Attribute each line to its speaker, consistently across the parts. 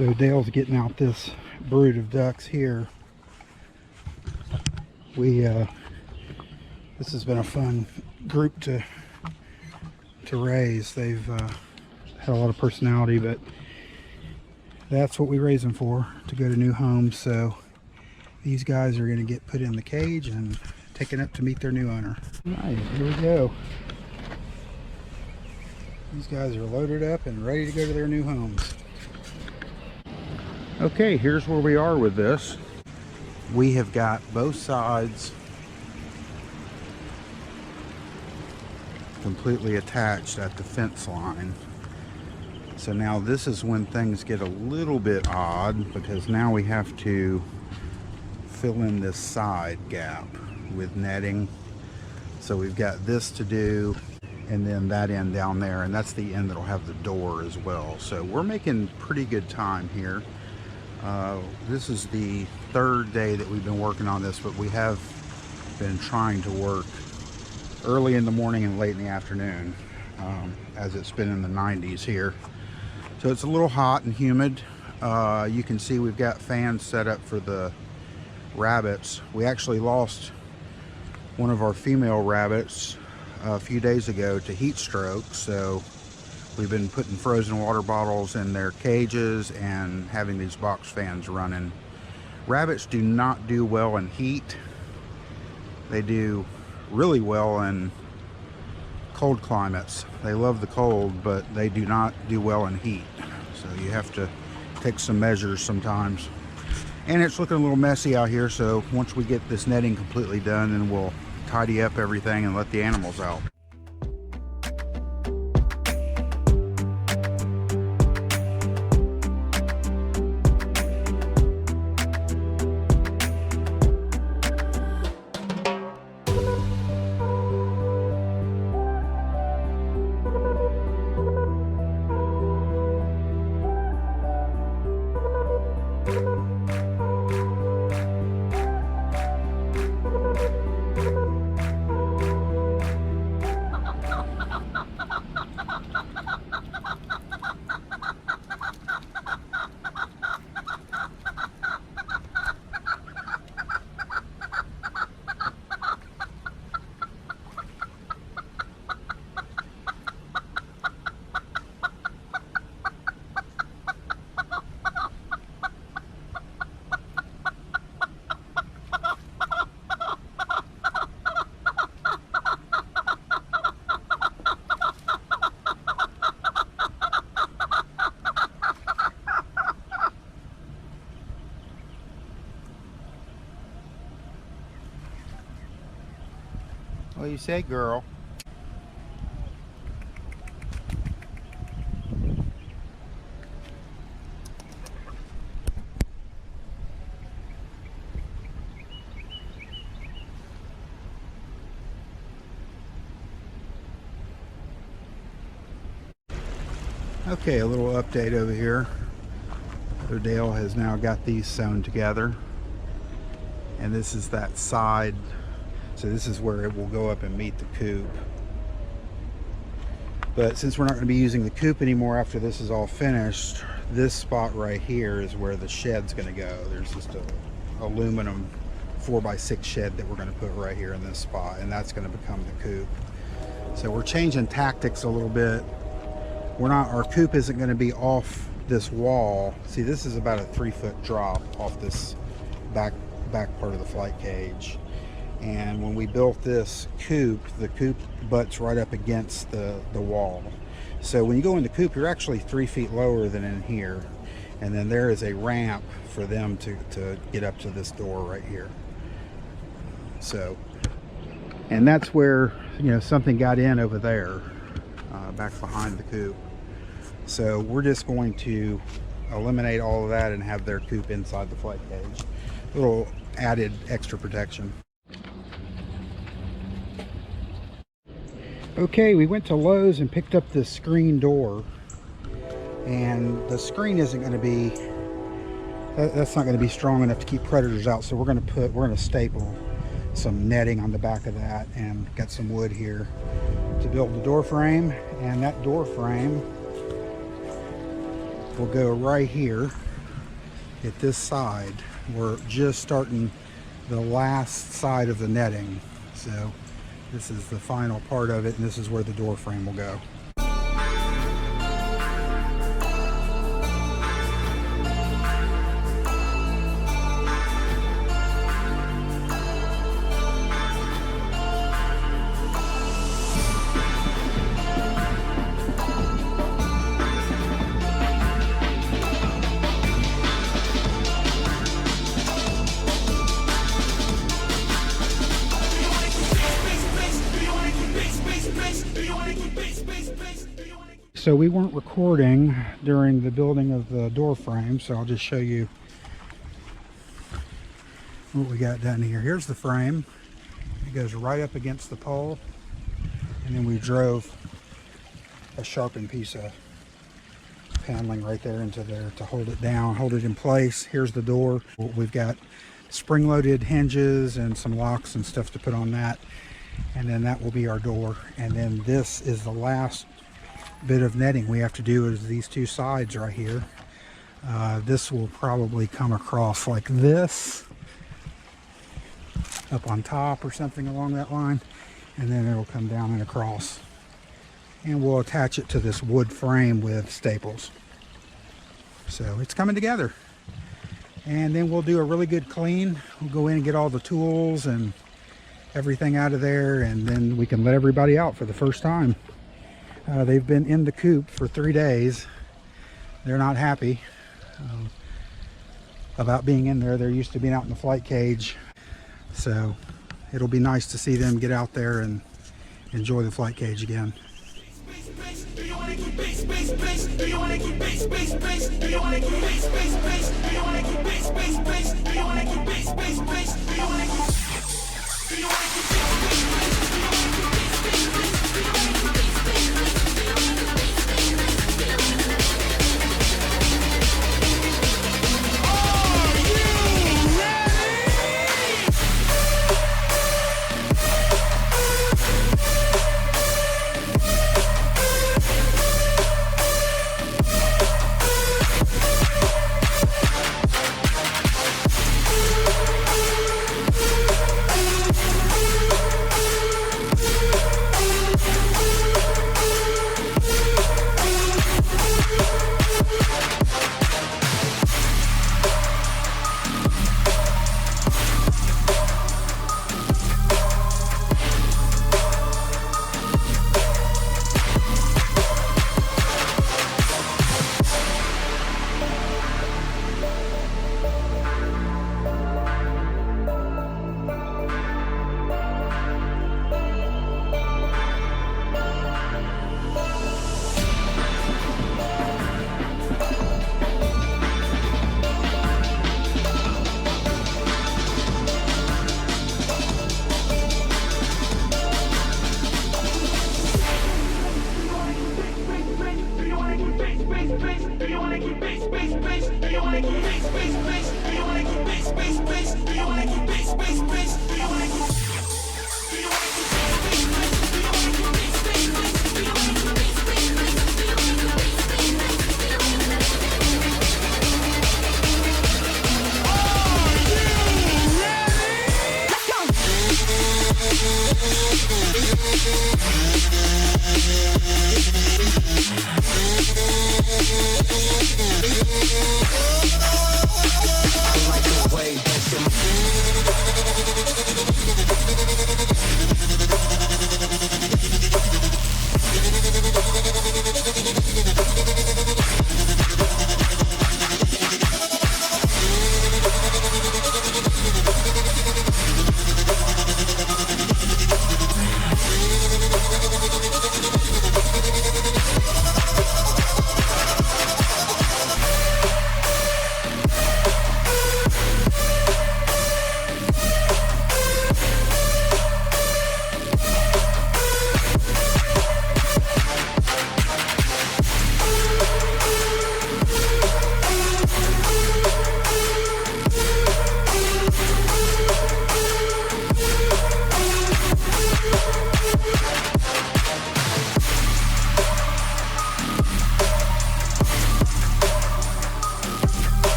Speaker 1: So Dale's getting out this brood of ducks here. This has been a fun group to raise. They've had a lot of personality, but that's what we raise them for, to go to new homes. So these guys are going to get put in the cage and taken up to meet their new owner. All right, here we go. These guys are loaded up and ready to go to their new homes. Okay, here's where we are with this. We have got both sides completely attached at the fence line. So now this is when things get a little bit odd, because now we have to fill in this side gap with netting. So we've got this to do, and then that end down there, and that's the end that'll have the door as well. So we're making pretty good time here. This is the third day that we've been working on this, but we have been trying to work early in the morning and late in the afternoon, as it's been in the 90s here. So it's a little hot and humid. You can see we've got fans set up for the rabbits. We actually lost one of our female rabbits a few days ago to heat stroke, so we've been putting frozen water bottles in their cages and having these box fans running. Rabbits do not do well in heat. They do really well in cold climates. They love the cold, but they do not do well in heat. So you have to take some measures sometimes. And it's looking a little messy out here, so once we get this netting completely done, then we'll tidy up everything and let the animals out. What do you say, girl? Okay, a little update over here. Dale has now got these sewn together, and this is that side. So this is where it will go up and meet the coop. But since we're not going to be using the coop anymore after this is all finished, this spot right here is where the shed's going to go. There's just a aluminum 4x6 shed that we're going to put right here in this spot, and that's going to become the coop. So we're changing tactics a little bit. Our coop isn't going to be off this wall. See, this is about a 3-foot drop off this back part of the flight cage. And when we built this coop, the coop butts right up against the wall. So when you go in the coop, you're actually 3 feet lower than in here. And then there is a ramp for them to get up to this door right here. So, and that's where, you know, something got in over there, back behind the coop. So we're just going to eliminate all of that and have their coop inside the flight cage. A little added extra protection. Okay, we went to Lowe's and picked up this screen door, and the screen isn't going to be, that's not going to be strong enough to keep predators out, so we're going to staple some netting on the back of that, and got some wood here to build the door frame. And that door frame will go right here at this side. We're just starting the last side of the netting. So this is the final part of it, and this is where the door frame will go. So we weren't recording during the building of the door frame, so I'll just show you what we got done here. Here's the frame. It goes right up against the pole, and then we drove a sharpened piece of paneling right there into there to hold it down, hold it in place. Here's the door. We've got spring-loaded hinges and some locks and stuff to put on that, and then that will be our door. And then this is the last bit of netting we have to do, is these two sides right here. This will probably come across like this, up on top or something along that line, and then it'll come down and across, and we'll attach it to this wood frame with staples. So it's coming together, and then we'll do a really good clean. We'll go in and get all the tools and everything out of there, and then we can let everybody out for the first time. They've been in the coop for 3 days. They're not happy about being in there. They're used to being out in the flight cage. So it'll be nice to see them get out there and enjoy the flight cage again.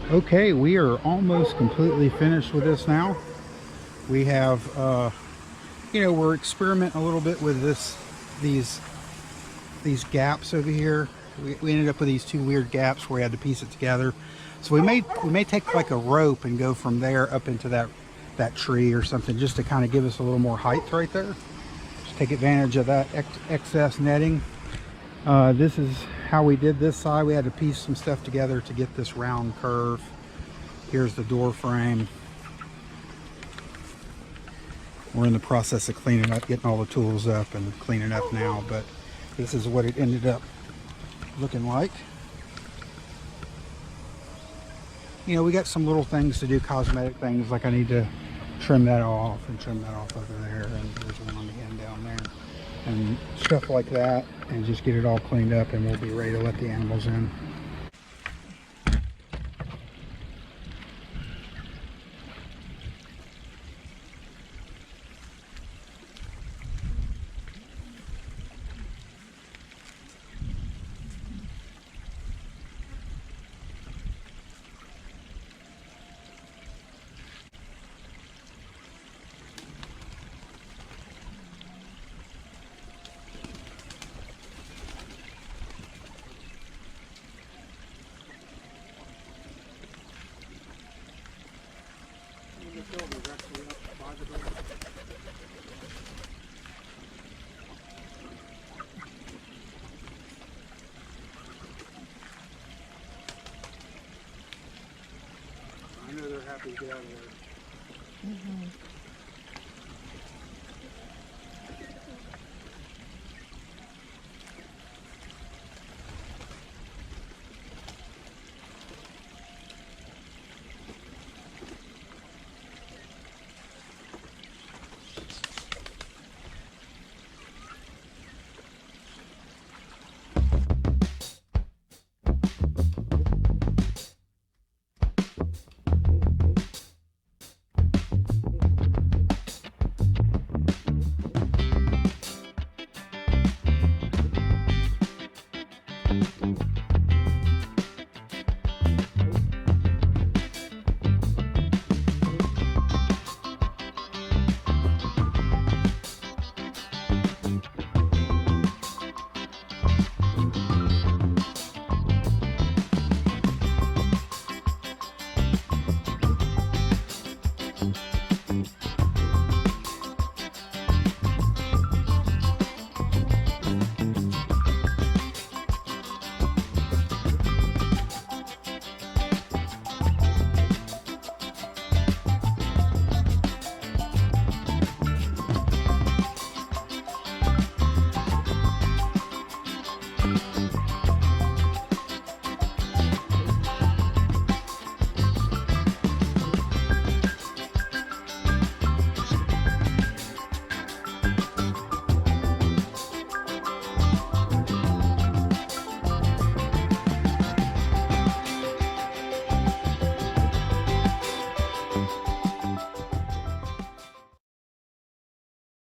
Speaker 1: Okay, we are almost completely finished with this now. We have, you know, we're experimenting a little bit with these gaps over here. We ended up with these two weird gaps where we had to piece it together. So we may take like a rope and go from there up into that tree or something, just to kind of give us a little more height right there. Just take advantage of that excess netting. This is how we did this side. We had to piece some stuff together to get this round curve. Here's the door frame. We're in the process of cleaning up, getting all the tools up and cleaning up now, but this is what it ended up looking like. You know, we got some little things to do, cosmetic things, like I need to trim that off and trim that off over there, and there's one on the end down there, and stuff like that, and just get it all cleaned up, and we'll be ready to let the animals in. I know they're happy to get out of there. Mm-hmm.